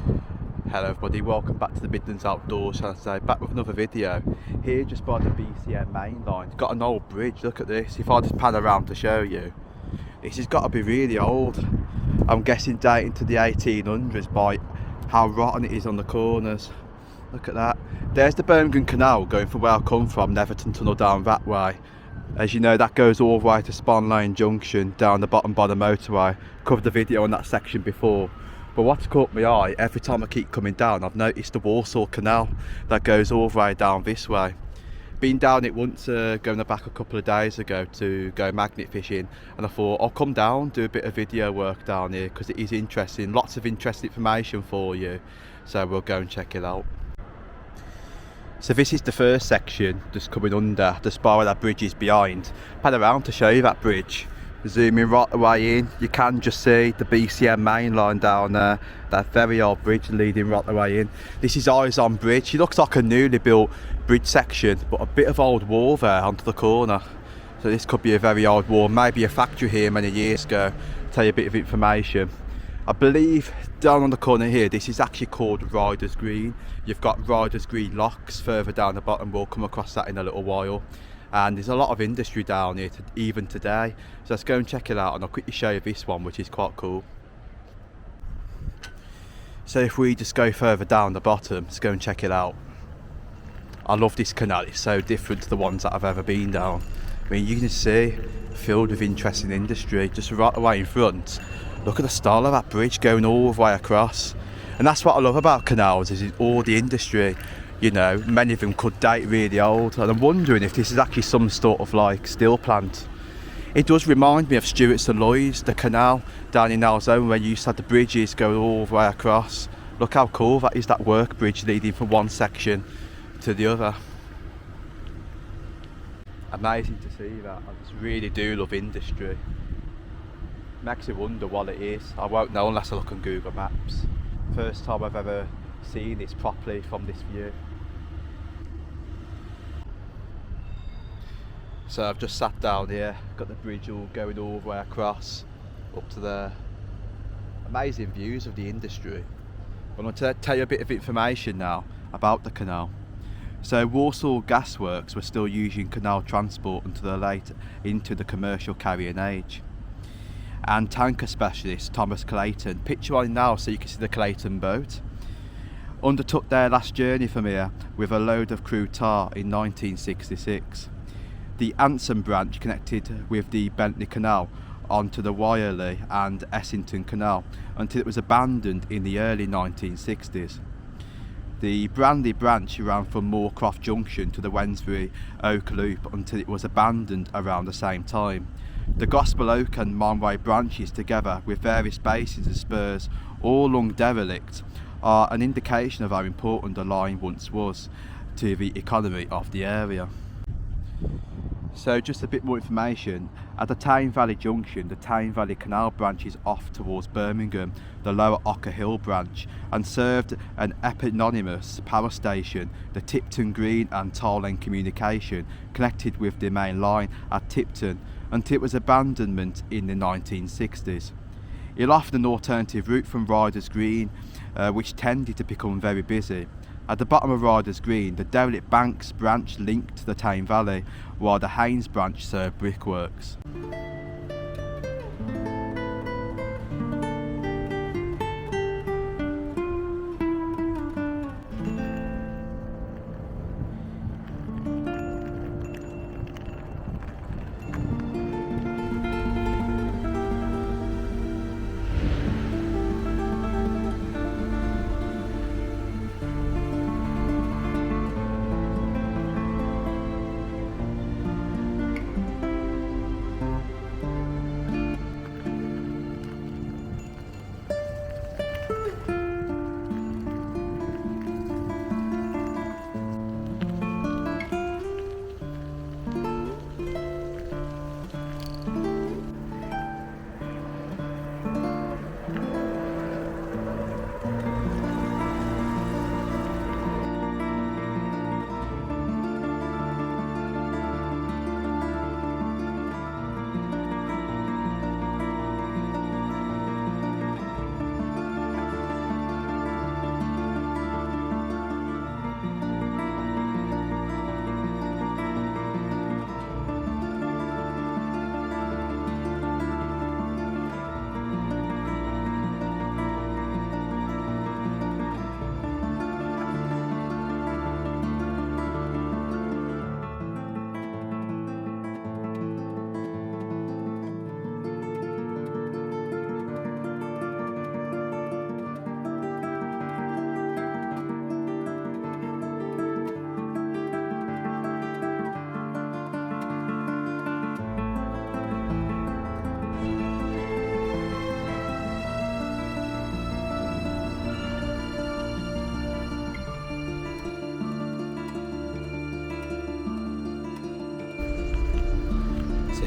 Hello everybody, welcome back to the Midlands Outdoors, shall I say, back with another video. Here just by the BCM mainline, got an old bridge, look at this. If I just pan around to show you, this has got to be really old. I'm guessing dating to the 1800s by how rotten it is on the corners. Look at that. There's the Birmingham Canal going from where I come from, Netherton Tunnel down that way. As you know, that goes all the way to Sponline Junction, down the bottom by the motorway. Covered the video on that section before. But what's caught my eye, every time I keep coming down, I've noticed the Walsall Canal that goes all the way down this way. Been down it once, going back a couple of days ago to go magnet fishing, and I thought I'll come down, do a bit of video work down here because it is interesting, lots of interesting information for you. So we'll go and check it out. So this is the first section, just coming under the spar where that bridge is behind. Pan around to show you that bridge. Zooming right the way in, you can just see the BCM main line down there, that very old bridge leading right the way in. This is Eyes on Bridge. It looks like a newly built bridge section, but a bit of old wall there onto the corner. So this could be a very old wall, maybe a factory here many years ago. Tell you a bit of information. I believe down on the corner here, this is actually called Ryder's Green. You've got Ryder's Green locks further down the bottom. We'll come across that in a little while. And there's a lot of industry down here even today, so let's go and check it out, and I'll quickly show you this one, which is quite cool. So if we just go further down the bottom, let's go and check it out. I love this canal, it's so different to the ones that I've ever been down. I mean, you can see filled with interesting industry just right away in front. Look at the style of that bridge going all the way across, and that's what I love about canals, is all the industry. You know, many of them could date really old, and I'm wondering if this is actually some sort of like steel plant. It does remind me of Stuart's and Lloyd's, the canal down in our zone where you used to have the bridges go all the way across. Look how cool that is, that work bridge leading from one section to the other. Amazing to see that. I just really do love industry. Makes you wonder what it is. I won't know unless I look on Google Maps. First time I've ever seen this properly from this view. So I've just sat down here, got the bridge all going all the way across up to there. Amazing views of the industry. I'm going to tell you a bit of information now about the canal. So Walsall gasworks were still using canal transport until late into the commercial carrying age. And tanker specialist Thomas Clayton, picture on now so you can see the Clayton boat, undertook their last journey from here with a load of crude tar in 1966. The Anson branch connected with the Bentley Canal onto the Wyerley and Essington Canal until it was abandoned in the early 1960s. The Brandley branch ran from Moorcroft Junction to the Wednesbury Oak Loop until it was abandoned around the same time. The Gospel Oak and Monway branches, together with various basins and spurs, all long derelict, are an indication of how important the line once was to the economy of the area. So just a bit more information, at the Tame Valley Junction, the Tame Valley Canal branches off towards Birmingham, the Lower Ocker Hill branch, and served an eponymous power station, the Tipton Green and Toll End communication, connected with the main line at Tipton until it was abandonment in the 1960s. It offered an alternative route from Ryder's Green, which tended to become very busy. At the bottom of Ryder's Green, the derelict Banks branch linked to the Tame Valley, while the Haynes branch served brickworks.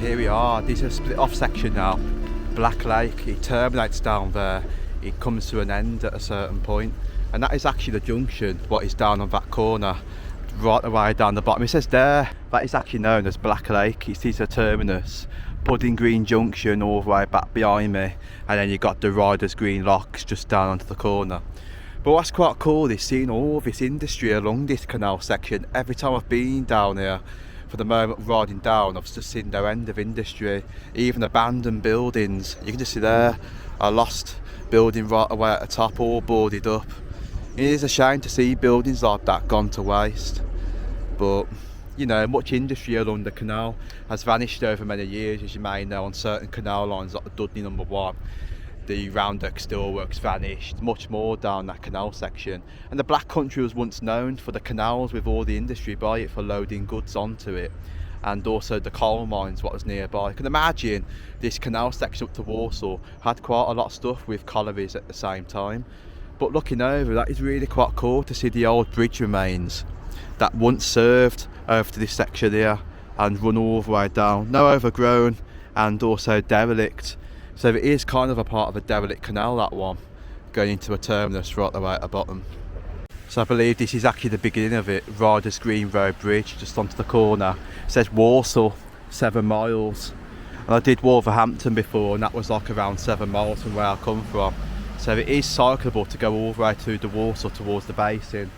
Here we are, this is a split off section now. Black Lake, it terminates down there, it comes to an end at a certain point, and that is actually the junction, what is down on that corner, right away down the bottom. It says there, that is actually known as Black Lake. It is a terminus. Pudding Green Junction all the way back behind me, and then you got the Ryder's Green locks just down onto the corner. But what's quite cool is seeing all this industry along this canal section. Every time I've been down here, for the moment riding down, I've just seen no end of industry, even abandoned buildings. You can just see there a lost building right away at the top, all boarded up. It is a shame to see buildings like that gone to waste, but you know, much industry along the canal has vanished over many years, as you may know, on certain canal lines like the Dudley #1. The Roundock Steelworks vanished, much more down that canal section. And the Black Country was once known for the canals with all the industry by it for loading goods onto it, and also the coal mines what was nearby. I can imagine this canal section up to Walsall had quite a lot of stuff with collieries at the same time. But looking over, that is really quite cool to see the old bridge remains that once served over to this section here and run all the way down. No overgrown and also derelict. So it is kind of a part of a derelict canal, that one, going into a terminus right the way at the bottom. So I believe this is actually the beginning of it. Ryder's Green Road Bridge, just onto the corner. It says Walsall, 7 miles. And I did Wolverhampton before, and that was like around 7 miles from where I come from. So it is cyclable to go all the way through the Walsall towards the basin.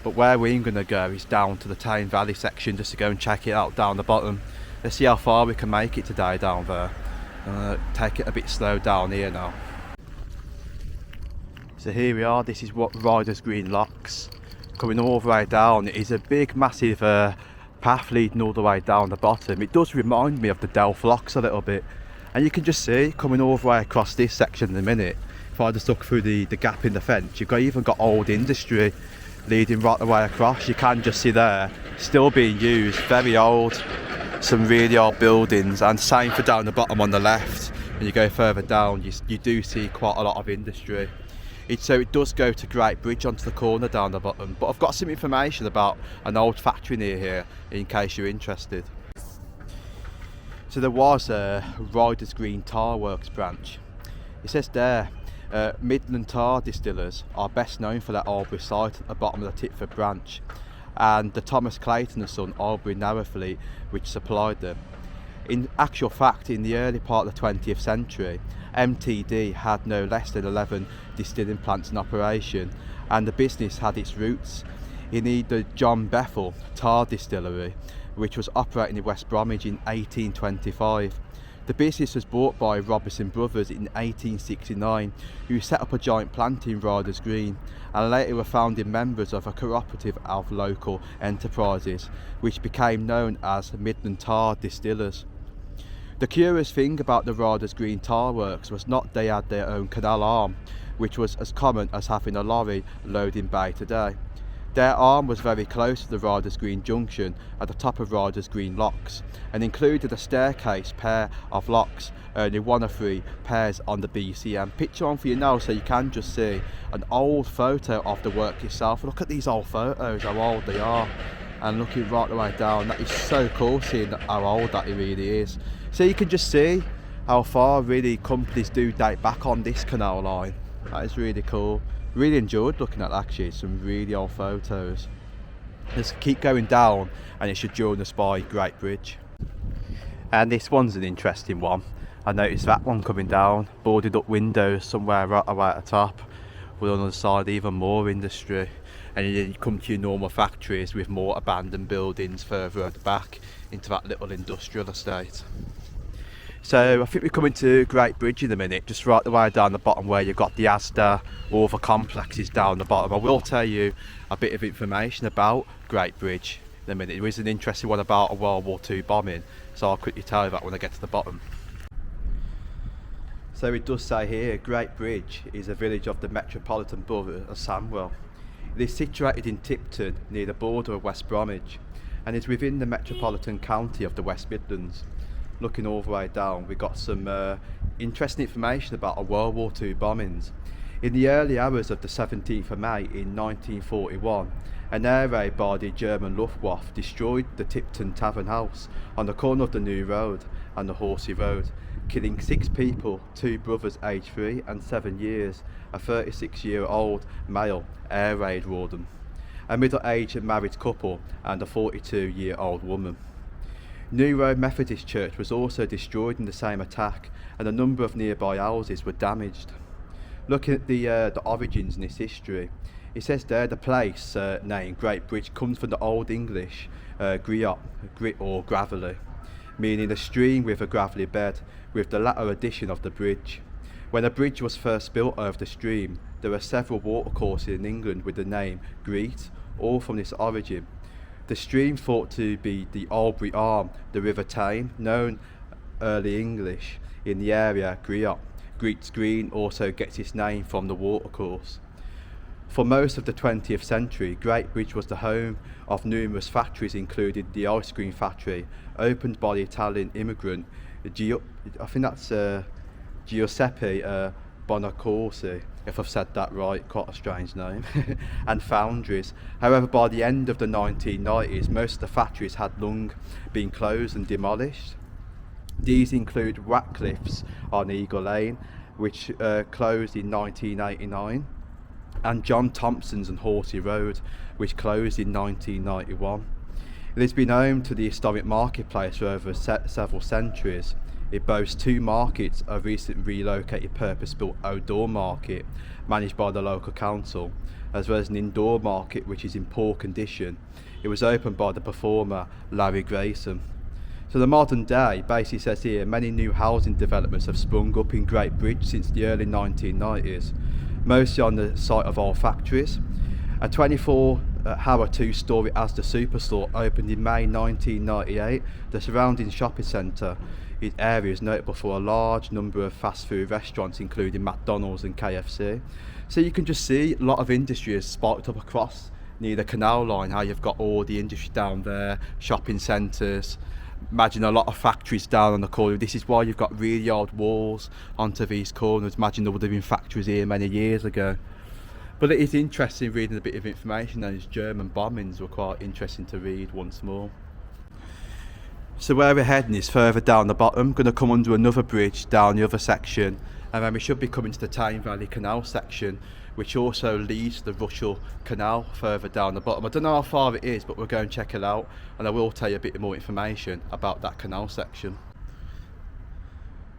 But where we're going to go is down to the Tame Valley section, just to go and check it out down the bottom. Let's see how far we can make it today down there. Take it a bit slow down here now. So here we are, this is what Ryder's Green locks. Coming all the way down, it is a big massive path leading all the way down the bottom. It does remind me of the Delph locks a little bit. And you can just see, coming all the way across this section in a minute, if I just look through the gap in the fence, you've even got old industry leading right the way across. You can just see there, still being used, very old. Some really old buildings, and same for down the bottom on the left. When you go further down, you do see quite a lot of industry. So it does go to Great Bridge onto the corner down the bottom. But I've got some information about an old factory near here in case you're interested. So there was a Ryder's Green Tar Works branch. It says there, Midland tar distillers are best known for their Albury site at the bottom of the Tipton branch, and the Thomas Clayton & Son Albury Narrow Fleet which supplied them. In actual fact, in the early part of the 20th century, MTD had no less than 11 distilling plants in operation, and the business had its roots in the John Bethel tar distillery, which was operating in West Bromwich in 1825. The business was bought by Robinson Brothers in 1869, who set up a giant plant in Ryder's Green, and later were founding members of a cooperative of local enterprises, which became known as Midland Tar Distillers. The curious thing about the Ryder's Green Tar Works was not they had their own canal arm, which was as common as having a lorry loading bay today. Their arm was very close to the Ryder's Green Junction at the top of Ryder's Green locks, and included a staircase pair of locks, only 1 of 3 pairs on the BCM. Picture on for you now so you can just see an old photo of the work itself. Look at these old photos, how old they are, and looking right the way down. That is so cool seeing how old that it really is. So you can just see how far really companies do date back on this canal line. That is really cool. Really enjoyed looking at actually some really old photos. Let's keep going down and it should join us by Great Bridge. And this one's an interesting one. I noticed that one coming down, boarded up windows somewhere right away at the top, with on the other side even more industry. And then you come to your normal factories with more abandoned buildings further at the back into that little industrial estate. So I think we're coming to Great Bridge in a minute, just right the way down the bottom where you've got the Asda, all the complexes down the bottom. I will tell you a bit of information about Great Bridge in a minute. There is an interesting one about a World War II bombing, so I'll quickly tell you that when I get to the bottom. So it does say here, Great Bridge is a village of the metropolitan borough of Sandwell. It is situated in Tipton, near the border of West Bromwich, and is within the metropolitan county of the West Midlands. Looking all the way down, we got some interesting information about a World War II bombings. In the early hours of the 17th of May in 1941, an air raid by the German Luftwaffe destroyed the Tipton Tavern House on the corner of the New Road and the Horsey Road, killing 6 people, 2 brothers aged 3 and 7 years, a 36-year-old male air raid warden, a middle-aged married couple and a 42-year-old woman. New Road Methodist Church was also destroyed in the same attack, and a number of nearby houses were damaged. Looking at the origins in this history, it says there the place name Great Bridge comes from the Old English griot, grit or gravelly, meaning a stream with a gravelly bed, with the latter addition of the bridge. When a bridge was first built over the stream, there were several watercourses in England with the name Greet, all from this origin. The stream thought to be the Albury arm, the River Tame, known early English in the area Griot. Greet's Green also gets its name from the watercourse. For most of the 20th century, Great Bridge was the home of numerous factories, including the ice cream factory, opened by the Italian immigrant Giuseppe Bonacorsi, if I've said that right, quite a strange name, and foundries. However, by the end of the 1990s, most of the factories had long been closed and demolished. These include Ratcliffe's on Eagle Lane, which closed in 1989, and John Thompson's on Horsey Road, which closed in 1991. It has been home to the historic marketplace for over several centuries. It boasts 2 markets, a recently relocated purpose-built outdoor market managed by the local council, as well as an indoor market which is in poor condition. It was opened by the performer Larry Grayson. So the modern day basically says here, many new housing developments have sprung up in Great Bridge since the early 1990s, mostly on the site of old factories. A 24-hour 2-storey Asda superstore opened in May 1998. The surrounding shopping centre area is notable for a large number of fast food restaurants, including McDonald's and KFC. So you can just see a lot of industry has sparked up across near the Canal line, how you've got all the industry down there, shopping centres. Imagine a lot of factories down on the corner. This is why you've got really old walls onto these corners. Imagine there would have been factories here many years ago. But it is interesting reading a bit of information. Those German bombings were quite interesting to read once more. So where we're heading is further down the bottom, going to come under another bridge down the other section, and then we should be coming to the Tame Valley Canal section, which also leads to the Walsall Canal further down the bottom. I don't know how far it is, but we'll go and check it out, and I will tell you a bit more information about that canal section.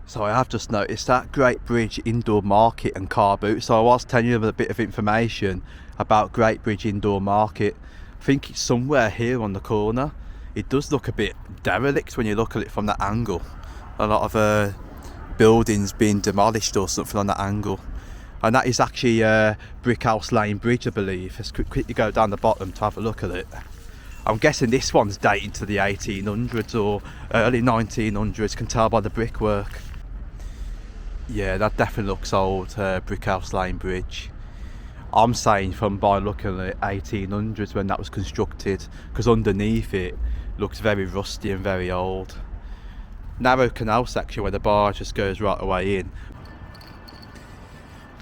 So I have just noticed that Great Bridge Indoor Market and Car Boot. So I was telling you a bit of information about Great Bridge Indoor Market. I think it's somewhere here on the corner. It does look a bit derelict when you look at it from that angle. A lot of buildings being demolished or something on that angle. And that is actually Brickhouse Lane Bridge, I believe. Let's quickly go down the bottom to have a look at it. I'm guessing this one's dating to the 1800s or early 1900s, can tell by the brickwork. Yeah, that definitely looks old, Brickhouse Lane Bridge. I'm saying from by looking at 1800s when that was constructed, because underneath it looks very rusty and very old. Narrow canal section where the barge just goes right away in.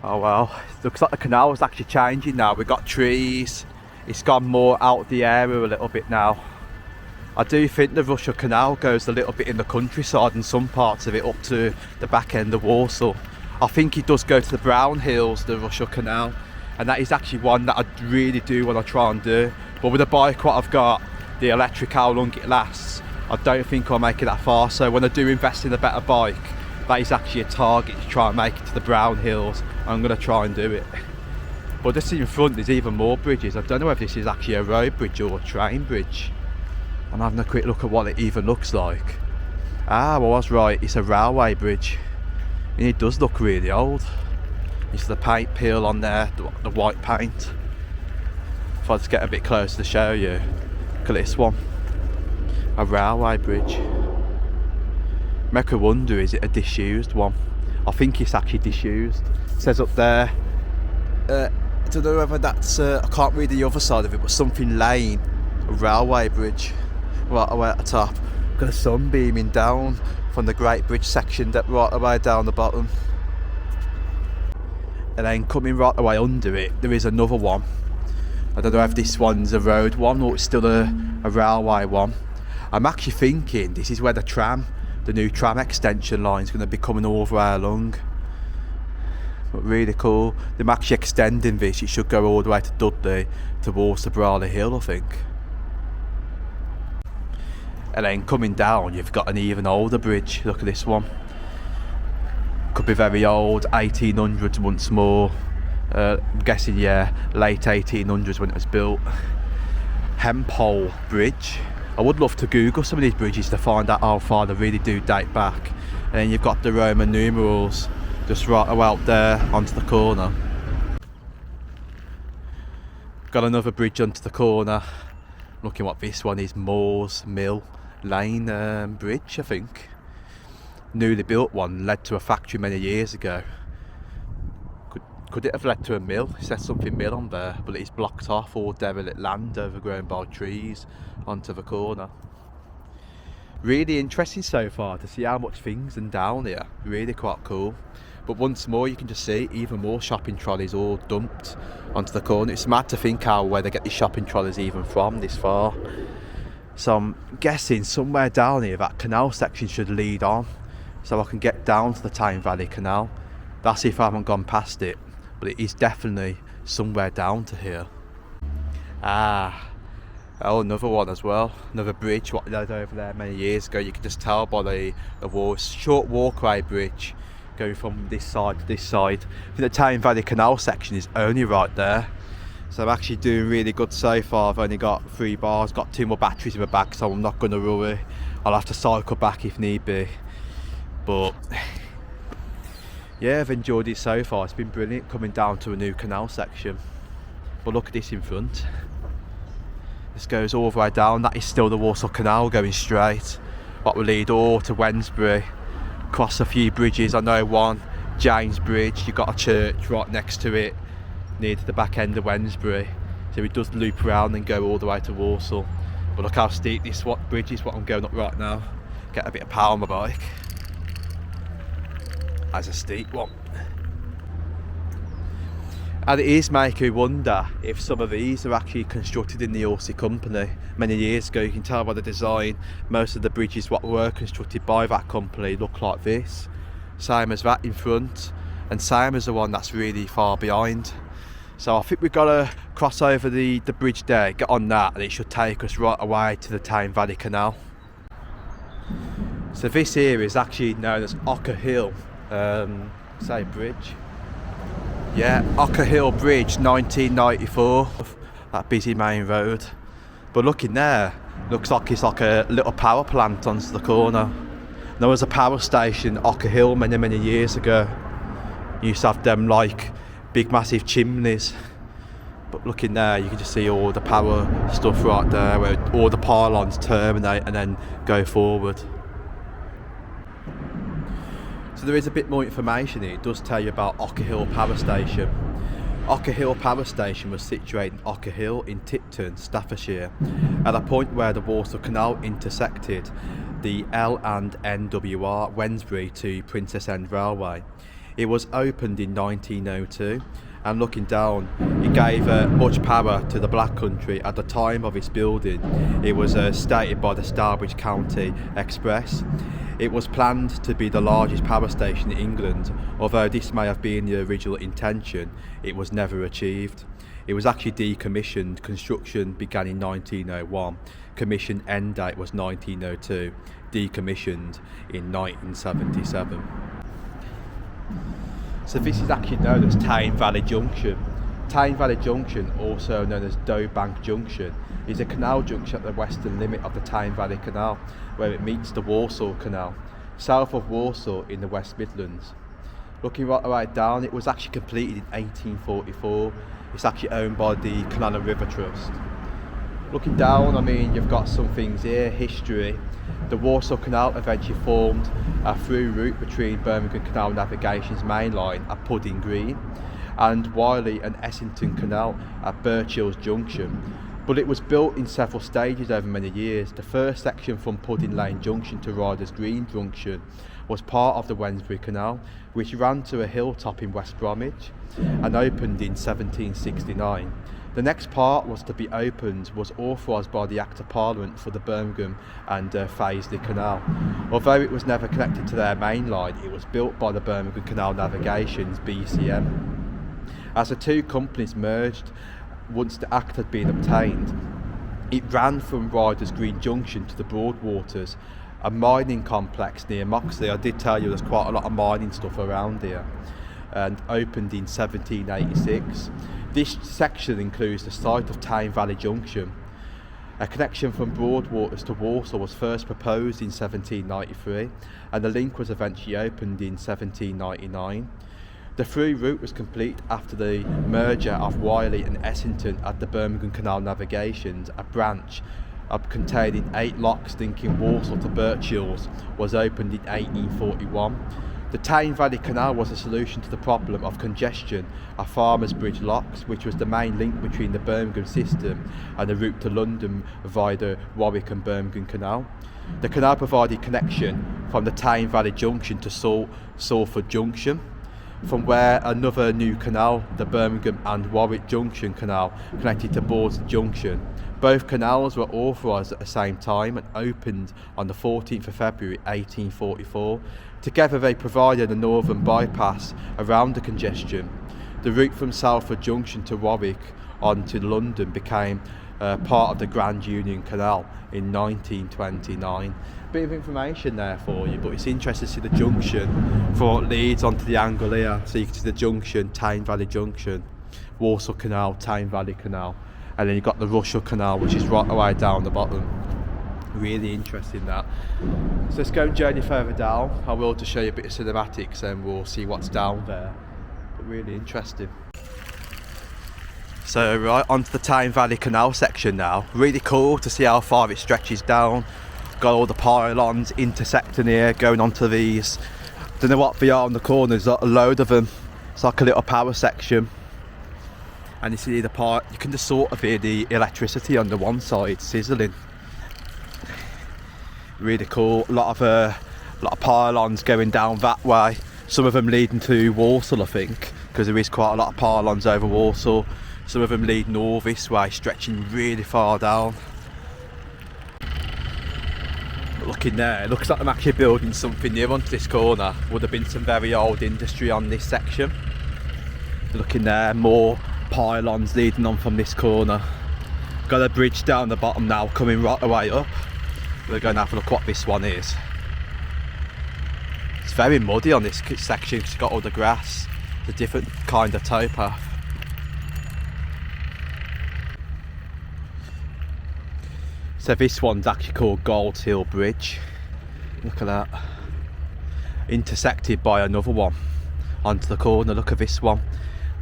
Oh well, looks like the canal is actually changing now. We've got trees, it's gone more out the area a little bit now. I do think the Walsall Canal goes a little bit in the countryside and some parts of it up to the back end of Walsall. I think it does go to the Brown Hills, the Walsall Canal, and that is actually one that I really do want to try and do. But with the bike what I've got, the electric, how long it lasts, I don't think I'll make it that far. So when I do invest in a better bike, that is actually a target to try and make it to the Brown Hills. I'm going to try and do it. But just in front there's even more bridges. I don't know if this is actually a road bridge or a train bridge. I'm having a quick look at what it even looks like. Ah, well, I was right, it's a railway bridge. And it does look really old. It's the paint peel on there, the white paint. If I just get a bit closer to show you. Look at this one. A railway bridge. Make a wonder, is it a disused one? I think it's actually disused. It says up there, I don't know whether that's, I can't read the other side of it, but something lane, a railway bridge. Right away at the top. Got a sun beaming down from the Great Bridge section right away down the bottom. and then coming right away under it, there is another one. I don't know if this one's a road one or it's still a railway one. I'm actually thinking this is where the new tram extension line is going to be coming all the way along. But really cool. They're actually extending this. It should go all the way to Dudley towards the Brawley Hill, I think. And then coming down, you've got an even older bridge. Look at this one. Could be very old, 1800s once more. I'm guessing, yeah, late 1800s when it was built. Hempole Bridge. I would love to Google some of these bridges to find out how far they really do date back. And then you've got the Roman numerals just right out there onto the corner. Got another bridge onto the corner. Looking what this one is, Moores Mill Lane Bridge, I think. Newly built one, led to a factory many years ago. Could it have led to a mill? It says something mill on there, but it's blocked off, all derelict land overgrown by trees onto the corner. Really interesting so far to see how much things are down here. Really quite cool. But once more, you can just see even more shopping trolleys all dumped onto the corner. It's mad to think where they get these shopping trolleys even from this far. So I'm guessing somewhere down here that canal section should lead on, so I can get down to the Tyne Valley Canal. That's if I haven't gone past it, but it is definitely somewhere down to here. Oh, another one as well. Another bridge what led over there many years ago. You can just tell by the wall. Short walkway bridge going from this side to this side. I think the Tyne Valley Canal section is only right there. So I'm actually doing really good so far. I've only got 3 bars, got 2 more batteries in my bag, so I'm not going to worry. I'll have to cycle back if need be. But yeah, I've enjoyed it so far. It's been brilliant coming down to a new canal section. But look at this in front. This goes all the way down. That is still the Walsall Canal going straight. What will lead all to Wednesbury. Cross a few bridges. I know one, James Bridge. You've got a church right next to it, near to the back end of Wednesbury. So it does loop around and go all the way to Walsall. But look how steep this bridge is, what I'm going up right now. Get a bit of power on my bike. That's a steep one. And it is making you wonder if some of these are actually constructed in the Walsall company many years ago. You can tell by the design, most of the bridges what were constructed by that company look like this. Same as that in front, and same as the one that's really far behind. So I think we've got to cross over the bridge there, get on that, and it should take us right away to the Tyne Valley Canal. So this here is actually known as Ocker Hill, bridge. Yeah, Ocker Hill Bridge, 1994, that busy main road. But looking there, looks like it's like a little power plant onto the corner. There was a power station, Ocker Hill, many years ago. Used to have them like big massive chimneys. But looking there, you can just see all the power stuff right there, where all the pylons terminate and then go forward. So there is a bit more information here. It does tell you about Ocker Hill Power Station. Ocker Hill Power Station was situated in Ocker Hill in Tipton, Staffordshire, at a point where the Walsall Canal intersected the L&NWR Wednesbury to Princess End Railway. It was opened in 1902, and looking down, it gave much power to the Black Country. At the time of its building, it was stated by the Stourbridge County Express. It was planned to be the largest power station in England. Although this may have been the original intention, it was never achieved. It was actually decommissioned. Construction began in 1901. Commission end date was 1902. Decommissioned in 1977. So this is actually known as Tyne Valley Junction. Tyne Valley Junction, also known as Bank Junction, is a canal junction at the western limit of the Tyne Valley Canal, where it meets the Walsall Canal, south of Walsall in the West Midlands. Looking right away down, it was actually completed in 1844. It's actually owned by the Canal and River Trust. Looking down, I mean, you've got some things here, history. The Walsall Canal eventually formed a through route between Birmingham Canal Navigation's mainline at Pudding Green and Wiley and Essington Canal at Birchill's Junction. But it was built in several stages over many years. The first section from Pudding Lane Junction to Ryder's Green Junction was part of the Wednesbury Canal, which ran to a hilltop in West Bromwich and opened in 1769. The next part was to be opened was authorised by the Act of Parliament for the Birmingham and Fazeley Canal. Although it was never connected to their main line, it was built by the Birmingham Canal Navigation's BCM. As the two companies merged, once the Act had been obtained, it ran from Ryder's Green Junction to the Broadwaters, a mining complex near Moxley. I did tell you there's quite a lot of mining stuff around here, and opened in 1786. This section includes the site of Tame Valley Junction. A connection from Broadwaters to Walsall was first proposed in 1793, and the link was eventually opened in 1799. The through route was complete after the merger of Wiley and Essington at the Birmingham Canal Navigations. A branch containing 8 locks linking Walsall to Birchills was opened in 1841. The Tame Valley Canal was a solution to the problem of congestion of Farmers Bridge locks, which was the main link between the Birmingham system and the route to London via the Warwick and Birmingham Canal. The canal provided connection from the Tame Valley Junction to Salford Junction, from where another new canal, the Birmingham and Warwick Junction Canal, connected to Walsall Junction. Both canals were authorised at the same time and opened on the 14th of February 1844. Together they provided a northern bypass around the congestion. The route from Salford Junction to Warwick on to London became part of the Grand Union Canal in 1929. Bit of information there for you, but it's interesting to see the junction for it leads onto the angle here. So you can see the junction, Tame Valley Junction, Walsall Canal, Tame Valley Canal, and then you've got the Russell Canal, which is right away down the bottom. Really interesting that. So let's go and journey further down. I will just show you a bit of cinematics and we'll see what's down there. But really interesting. So right onto the Tame Valley Canal section now. Really cool to see how far it stretches down. Got all the pylons intersecting here, going onto these. Don't know what they are on the corners. A load of them. It's like a little power section. And you see the part. You can just sort of hear the electricity on the one side sizzling. Really cool. A lot of pylons going down that way. Some of them leading to Walsall, I think, because there is quite a lot of pylons over Walsall. Some of them lead north this way, stretching really far down. But looking there, it looks like I'm actually building something new onto this corner. Would have been some very old industry on this section. Looking there, more pylons leading on from this corner. Got a bridge down the bottom now, coming right away up. We're going to have a look what this one is. It's very muddy on this section because it's got all the grass. It's a different kind of towpath. So this one's actually called Gold's Hill Bridge. Look at that. Intersected by another one onto the corner. Look at this one.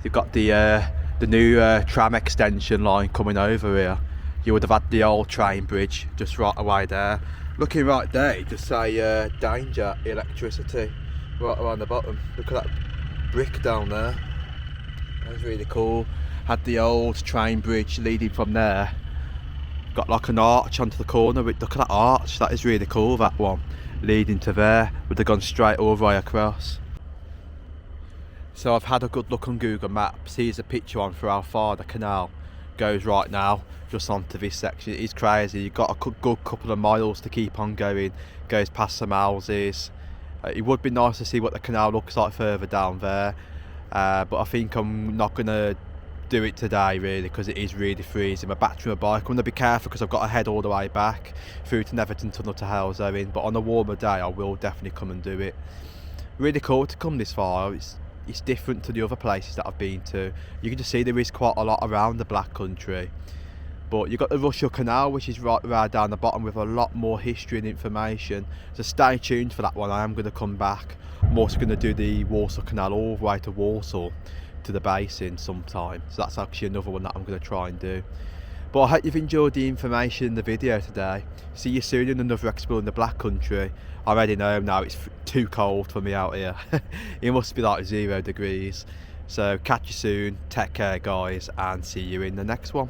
You've got the new tram extension line coming over here. You would have had the old train bridge just right away there. Looking right there, you just say danger, electricity, right around the bottom. Look at that brick down there. That's really cool. Had the old train bridge leading from there. Got like an arch onto the corner. Look at that arch, that is really cool, that one. Leading to there, would have gone straight all the way across. So I've had a good look on Google Maps. Here's a picture on for how far the canal goes right now, just onto this section. It is crazy. You've got a good couple of miles to keep on going. Goes past some houses. It would be nice to see what the canal looks like further down there, but I think I'm not going to do it today really, because it is really freezing. My battery on my bike, I'm going to be careful because I've got to head all the way back through to Netherton Tunnel to Halesowing, but on a warmer day I will definitely come and do it. Really cool to come this far. It's different to the other places that I've been to. You can just see there is quite a lot around the Black Country. But you've got the Russell Canal, which is right down the bottom with a lot more history and information. So stay tuned for that one. I am going to come back. I'm also going to do the Walsall Canal all the way to Walsall, to the basin sometime. So that's actually another one that I'm going to try and do. But I hope you've enjoyed the information in the video today. See you soon in another explore in the Black Country. I'm heading home now. It's too cold for me out here. It must be like 0 degrees. So catch you soon. Take care guys, and see you in the next one.